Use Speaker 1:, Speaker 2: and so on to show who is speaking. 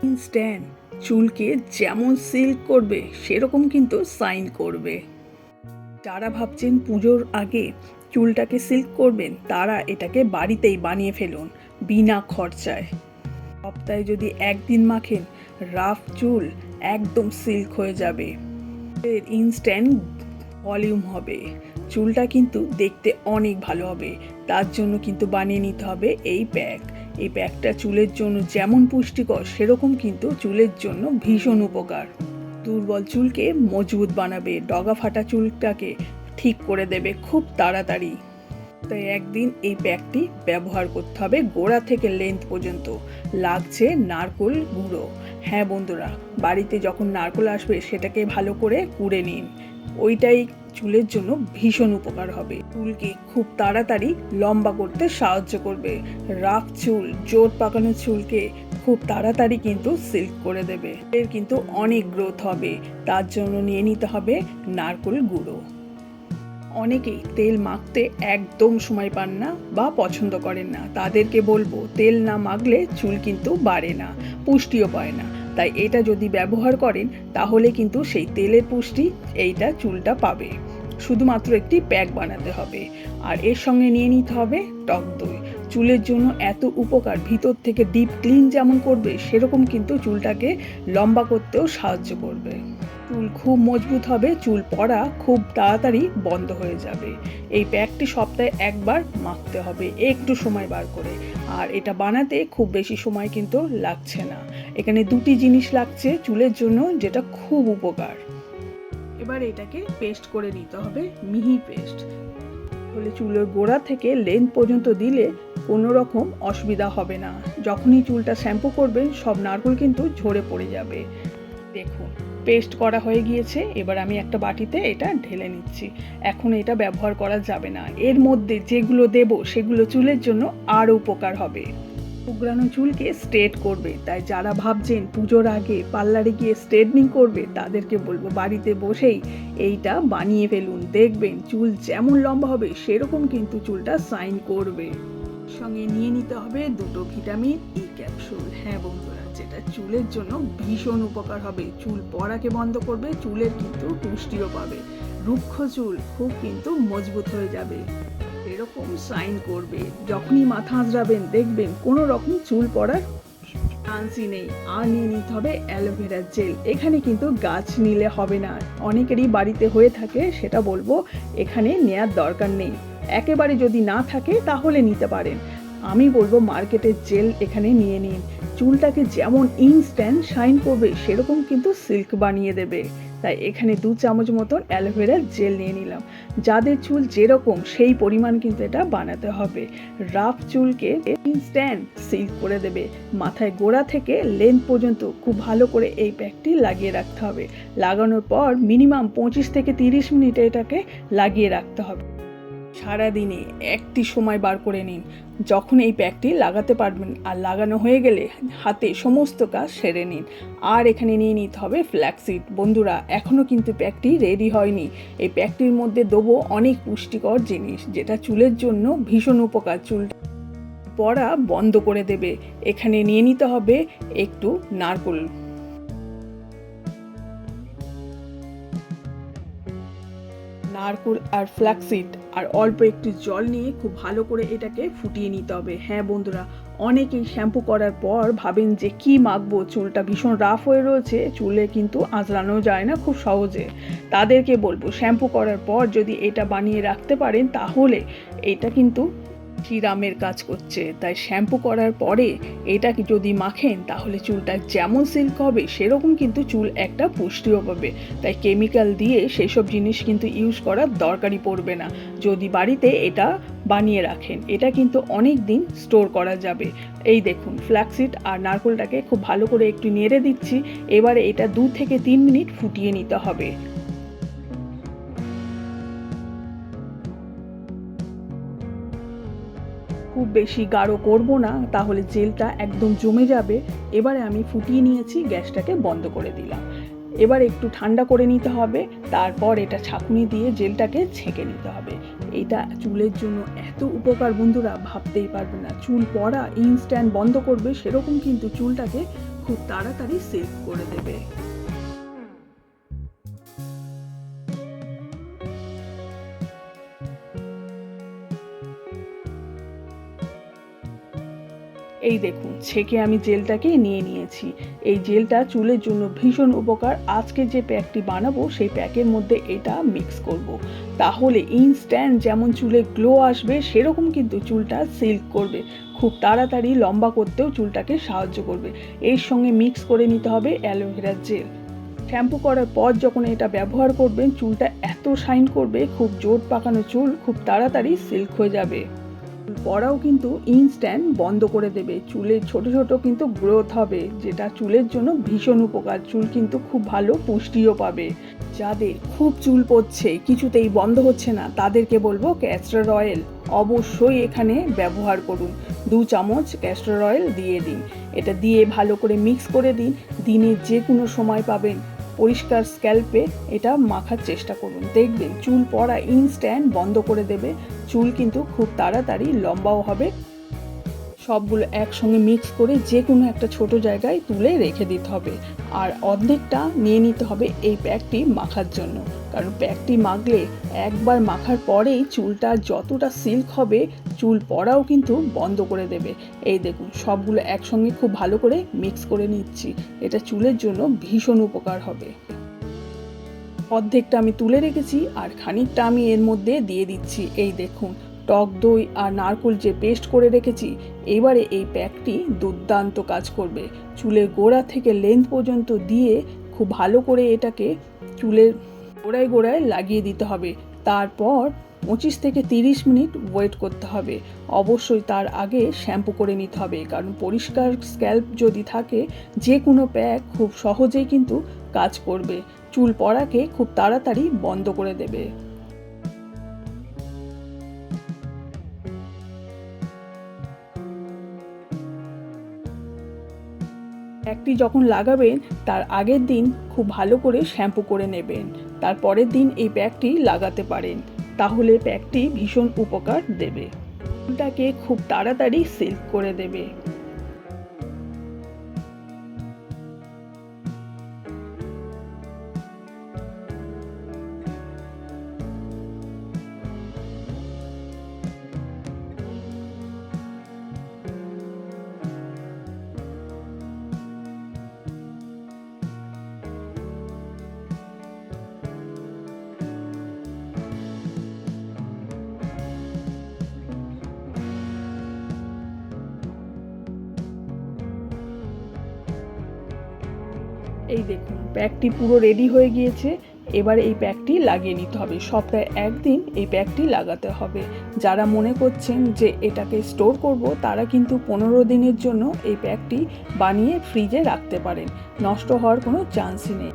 Speaker 1: Instant চুলকে যেমন silk করবে সেরকম কিন্তু শাইন করবে। যারা ভাবছেন পুজোর আগে চুলটাকে সিল্ক করবেন তারা এটাকে বাড়িতেই বানিয়ে ফেলুন বিনা খরচায়। সপ্তাহে যদি একদিন মাখেন রাফ চুল একদম সিল্ক হয়ে যাবে। ইনস্ট্যান্ট ভলিউম হবে, চুলটা কিন্তু দেখতে অনেক ভালো হবে। তার জন্য কিন্তু বানিয়ে নিতে হবে এই প্যাক। এই প্যাকটা চুলের জন্য যেমন পুষ্টিকর সেরকম কিন্তু চুলের জন্য ভীষণ উপকার। দুর্বল চুলকে মজবুত বানাবে, ডগা ফাটা চুলটাকে ঠিক করে দেবে খুব তাড়াতাড়ি। তাই একদিন এই প্যাকটি ব্যবহার করতে হবে গোড়া থেকে লেন্থ পর্যন্ত। লাগছে নারকোল গুঁড়ো। হ্যাঁ বন্ধুরা, বাড়িতে যখন নারকোল আসবে সেটাকে ভালো করে কুড়ে নিন, ওইটাই চুলের জন্য ভীষণ উপকার হবে। চুলকে খুব তাড়াতাড়ি লম্বা করতে সাহায্য করবে। রাফ চুল, জোট পাকানো চুলকে খুব তাড়াতাড়ি কিন্তু সিল্ক করে দেবে। এর কিন্তু অনেক গ্রোথ হবে। তার জন্য নিয়ে নিতে হবে নারকোল গুঁড়ো। অনেকেই তেল মাখতে একদম সময় পান না বা পছন্দ করেন না, তাদেরকে বলবো তেল না মাখলে চুল কিন্তু বাড়ে না, পুষ্টিও পায় না। তাই এটা যদি ব্যবহার করেন তাহলে কিন্তু সেই তেলের পুষ্টি এইটা চুলটা পাবে। শুধুমাত্র একটি প্যাক বানাতে হবে। আর এর সঙ্গে নিয়ে নিতে হবে টক দই। চুলের জন্য এত উপকার, ভিতর থেকে ডিপ ক্লিন যেমন করবে সেরকম কিন্তু চুলটাকে লম্বা করতেও সাহায্য করবে। চুল খুব মজবুত হবে, চুল পড়া খুব তাড়াতাড়ি বন্ধ হয়ে যাবে। এই প্যাকটি সপ্তাহে একবার মাখতে হবে একটু সময় বার করে। আর এটা বানাতে খুব বেশি সময় কিন্তু লাগছে না। এখানে দুটি জিনিস লাগছে চুলের জন্য যেটা খুব উপকার। এবার এটাকে পেস্ট করে নিতে হবে, মিহি পেস্ট। তাহলে চুলের গোড়া থেকে লেন্থ পর্যন্ত দিলে কোনো রকম অসুবিধা হবে না। যখনই চুলটা শ্যাম্পু করবেন সব নারকেল কিন্তু ঝরে পড়ে যাবে। দেখুন পেস্ট করা হয়ে গিয়েছে। এবার আমি একটা বাটিতে এটা ঢেলে নিচ্ছি। এখন এটা ব্যবহার করা যাবে না। এর মধ্যে যেগুলো দেব সেগুলো চুলের জন্য আরও উপকার হবে। উগড়ানো চুলকে স্ট্রেট করবে। তাই যারা ভাবছেন পুজোর আগে পার্লারে গিয়ে স্ট্রেটনিং করবে তাদেরকে বলবো বাড়িতে বসেই এইটা বানিয়ে ফেলুন। দেখবেন চুল যেমন লম্বা হবে সেরকম কিন্তু চুলটা শাইন করবে। সঙ্গে নিয়ে নিতে হবে দুটো ভিটামিন ই ক্যাপসুল। হ্যাঁ বন্ধুরা, যেটা চুলের জন্য ভীষণ উপকার হবে। চুল পড়াকে বন্ধ করবে, চুলের কিন্তু পুষ্টিও পাবে। রুক্ষ চুল খুব কিন্তু মজবুত হয়ে যাবে, এরকম শাইন করবে। যখনই মাথা আঁচড়াবেন দেখবেন কোনো রকম চুল পড়ার চান্সই নেই। আর নিয়ে নিতে হবে অ্যালোভেরা জেল। এখানে কিন্তু গাছ নিলে হবে না, অনেকেরই বাড়িতে হয়ে থাকে, সেটা বলবো এখানে নেয়ার দরকার নেই। একেবারে যদি না থাকে তাহলে নিতে পারেন। আমি বলবো মার্কেটের জেল এখানে নিয়ে নিন। চুলটাকে যেমন ইনস্ট্যান্ট শাইন করবে সেরকম কিন্তু সিল্ক বানিয়ে দেবে। তাই এখানে 2 চামচ মতন অ্যালোভেরা জেল নিয়ে নিলাম। যাদের চুল যেরকম সেই পরিমাণ কিন্তু এটা বানাতে হবে। রাফ চুলকে ইনস্ট্যান্ট সিল্ক করে দেবে। মাথায় গোড়া থেকে লেন্থ পর্যন্ত খুব ভালো করে এই প্যাকটি লাগিয়ে রাখতে হবে। লাগানোর পর মিনিমাম 25 থেকে 30 মিনিট এটাকে লাগিয়ে রাখতে হবে। সারাদিনে একটি সময় বার করে নিন যখন এই প্যাকটি লাগাতে পারবেন। আর লাগানো হয়ে গেলে হাতে সমস্ত কাজ সেরে নিন। আর এখানে নিয়ে নিতে হবে ফ্ল্যাক্সিড। বন্ধুরা, এখনও কিন্তু প্যাকটি রেডি হয়নি। এই প্যাকটির মধ্যে দেবো অনেক পুষ্টিকর জিনিস যেটা চুলের জন্য ভীষণ উপকার, চুল পড়া বন্ধ করে দেবে। এখানে নিয়ে নিতে হবে একটু নারকোল, আর ফ্ল্যাক্সিড আর অল্প একটু জল নিয়ে খুব ভালো করে এটাকে ফুটিয়ে নিতে হবে। হ্যাঁ বন্ধুরা, অনেকেই শ্যাম্পু করার পর ভাবেন যে কি মাখবো, চুলটা ভীষণ রাফ হয়ে রয়েছে, চুলে কিন্তু আঁচড়ানো যায় না খুব সহজে। তাদেরকে বলবো শ্যাম্পু করার পর যদি এটা বানিয়ে রাখতে পারেন তাহলে এটা কিন্তু সিরামের কাজ করছে। তাই শ্যাম্পু করার পরে এটা যদি মাখেন তাহলে চুলটা যেমন সিল্ক হবে সেরকম কিন্তু চুল একটা পুষ্টিও পাবে। তাই কেমিক্যাল দিয়ে সেসব জিনিস কিন্তু ইউজ করার দরকারই পড়বে না যদি বাড়িতে এটা বানিয়ে রাখেন। এটা কিন্তু অনেক দিন স্টোর করা যাবে। এই দেখুন ফ্ল্যাক্সিড আর নারকেলটাকে খুব ভালো করে একটু নেড়ে দিচ্ছি। এবারে এটা 2 থেকে 3 মিনিট ফুটিয়ে নিতে হবে। খুব বেশি গাঢ় করব না, তাহলে জেলটা একদম জমে যাবে। এবারে আমি ফুটিয়ে নিয়েছি, গ্যাসটাকে বন্ধ করে দিলাম। এবার একটু ঠান্ডা করে নিতে হবে, তারপর এটা ছাঁকুনি দিয়ে জেলটাকে ছেঁকে নিতে হবে। এটা চুলের জন্য এত উপকার বন্ধুরা, ভাবতেই পারবে না। চুল পড়া ইনস্ট্যান্ট বন্ধ করবে, সেরকম কিন্তু চুলটাকে খুব তাড়াতাড়ি সিল্ক করে দেবে। এই দেখুন, ছেঁকে আমি জেলটাকে নিয়ে নিয়েছি। এই জেলটা চুলের জন্য ভীষণ উপকার। আজকে যে প্যাকটি বানাবো সেই প্যাকের মধ্যে এটা মিক্স করব। তাহলে ইনস্ট্যান্ট যেমন চুলে গ্লো আসবে, সেরকম কিন্তু চুলটা সিল্ক করবে। খুব তাড়াতাড়ি লম্বা করতেও চুলটাকে সাহায্য করবে। এর সঙ্গে মিক্স করে নিতে হবে অ্যালোভেরা জেল। শ্যাম্পু করার পর যখন এটা ব্যবহার করবেন, চুলটা এত শাইন করবে, খুব জোট পাকানো চুল খুব তাড়াতাড়ি সিল্ক হয়ে যাবে। পড়াও কিন্তু ইনস্ট্যান্ট বন্ধ করে দেবে। চুলের ছোট ছোট কিন্তু গ্রোথ হবে, যেটা চুলের জন্য ভীষণ উপকার। চুল কিন্তু খুব ভালো পুষ্টিও পাবে। যাদের খুব চুল পড়ছে, কিছুতেই বন্ধ হচ্ছে না, তাদেরকে বলবো ক্যাস্টর অয়েল অবশ্যই এখানে ব্যবহার করুন। 2 চামচ ক্যাস্টর অয়েল দিয়ে দিন। এটা দিয়ে ভালো করে মিক্স করে দিন। দিনের যে কোনো সময় পাবেন, পরিষ্কার স্ক্যাল্পে এটা মাখার চেষ্টা করুন। দেখবেন চুল পড়া ইনস্ট্যান্ট বন্ধ করে দেবে। চুল কিন্তু খুব তাড়াতাড়ি লম্বাও হবে। সবগুলো একসঙ্গে মিক্স করে যে কোনো একটা ছোট জায়গায় তুলে রেখে দিতে হবে। আর অর্ধেকটা নিয়ে নিতে হবে এই প্যাকটি মাখার জন্য। কারণ প্যাকটি মাখলে একবার মাখার পরেই চুলটা যতটা সিল্ক হবে, চুল পড়াও কিন্তু বন্ধ করে দেবে। এই দেখুন, সবগুলো একসঙ্গে খুব ভালো করে মিক্স করে নিচ্ছি। এটা চুলের জন্য ভীষণ উপকার হবে। অর্ধেকটা আমি তুলে রেখেছি আর খানিকটা আমি এর মধ্যে দিয়ে দিচ্ছি। এই দেখুন, টক দই আর নারকেল যে পেস্ট করে রেখেছি। এবারে এই প্যাকটি দুর্দান্ত কাজ করবে। চুলের গোড়া থেকে লেন্থ পর্যন্ত দিয়ে খুব ভালো করে এটাকে চুলের গোড়ায় গোড়ায় লাগিয়ে দিতে হবে। তারপর 25 থেকে 30 মিনিট ওয়েট করতে হবে। অবশ্যই তার আগে শ্যাম্পু করে নিতে হবে, কারণ পরিষ্কার স্ক্যাল্প যদি থাকে, যে কোনো প্যাক খুব সহজেই কিন্তু কাজ করবে। চুল পড়াকে খুব তাড়াতাড়ি বন্ধ করে দেবে। প্যাকটি যখন লাগাবেন, তার আগের দিন খুব ভালো করে শ্যাম্পু করে নেবেন। তার পরের দিন এই প্যাকটি লাগাতে পারেন, তাহলে প্যাকটি ভীষণ উপকার দেবে। চুলটাকে খুব তাড়াতাড়ি সিল্ক করে দেবে। এই দেখুন, প্যাকটি পুরো রেডি হয়ে গিয়েছে। এবার এই প্যাকটি লাগিয়ে নিতে হবে। সপ্তাহে একদিন এই প্যাকটি লাগাতে হবে। যারা মনে করছেন যে এটাকে স্টোর করব, তারা কিন্তু 15 দিনের জন্য এই প্যাকটি বানিয়ে ফ্রিজে রাখতে পারেন। নষ্ট হওয়ার কোনো চান্সই নেই।